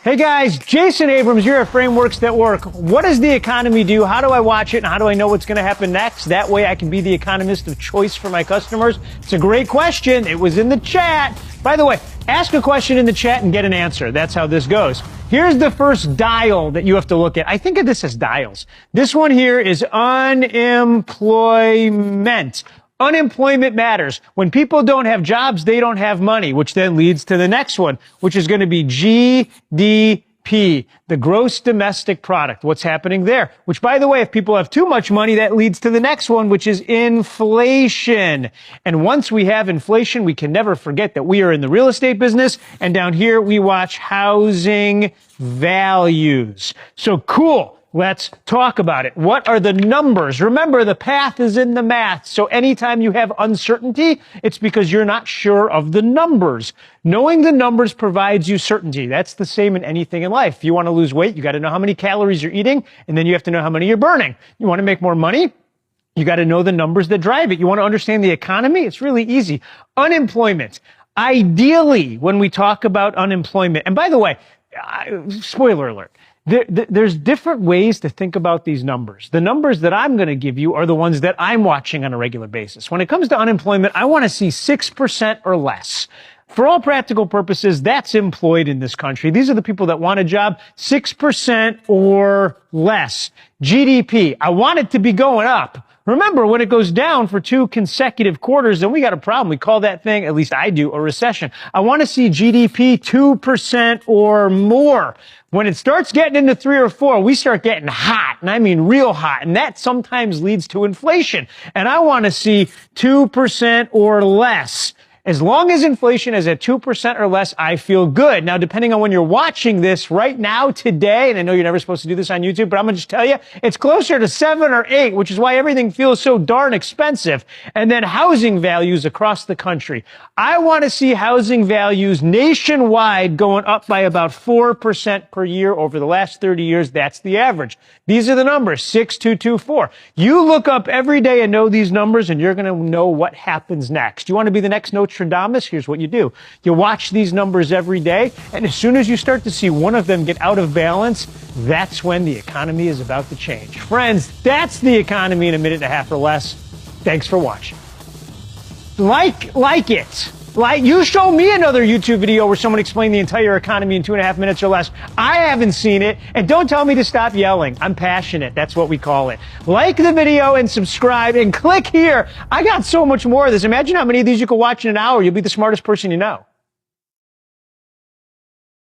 Hey guys, Jason Abrams here at Frameworks That Work. What does the economy do? How do I watch it? And how do I know what's going to happen next? That way I can be the economist of choice for my customers. It's a great question. It was in the chat. By the way, ask a question in the chat and get an answer. That's how this goes. Here's the first dial that you have to look at. I think of this as dials. This one here is unemployment. Unemployment matters. When people don't have jobs, they don't have money, which then leads to the next one, which is going to be GDP, the gross domestic product. What's happening there? Which, by the way, if people have too much money, that leads to the next one, which is inflation. And once we have inflation, we can never forget that we are in the real estate business. And down here, we watch housing values. So cool. Let's talk about it. What are the numbers? Remember, the path is in the math. So anytime you have uncertainty, it's because you're not sure of the numbers. Knowing the numbers provides you certainty. That's the same in anything in life. If you want to lose weight, you got to know how many calories you're eating, and then you have to know how many you're burning. You want to make more money? You got to know the numbers that drive it. You want to understand the economy? It's really easy. Unemployment. Ideally, when we talk about unemployment, and by the way, spoiler alert, there's different ways to think about these numbers. The numbers that I'm going to give you are the ones that I'm watching on a regular basis. When it comes to unemployment, I want to see 6% or less. For all practical purposes, that's employed in this country. These are the people that want a job, 6% or less. GDP, I want it to be going up. Remember, when it goes down for 2 consecutive quarters, then we got a problem. We call that thing, at least I do, a recession. I want to see GDP 2% or more. When it starts getting into 3 or 4, we start getting hot, and I mean real hot, and that sometimes leads to inflation. And I want to see 2% or less. As long as inflation is at 2% or less, I feel good. Now, depending on when you're watching this right now, today, and I know you're never supposed to do this on YouTube, but I'm going to just tell you, it's closer to 7 or 8, which is why everything feels so darn expensive. And then housing values across the country. I want to see housing values nationwide going up by about 4% per year over the last 30 years. That's the average. These are the numbers, 6224. You look up every day and know these numbers, and you're going to know what happens next. You want to be the next Nostradamus? Here's what you do. You watch these numbers every day, and as soon as you start to see one of them get out of balance, that's when the economy is about to change. Friends, that's the economy in a minute and a half or less. Thanks for watching. Like it. You show me another YouTube video where someone explained the entire economy in 2.5 minutes or less. I haven't seen it. And don't tell me to stop yelling. I'm passionate. That's what we call it. Like the video and subscribe and click here. I got so much more of this. Imagine how many of these you could watch in an hour. You'll be the smartest person you know.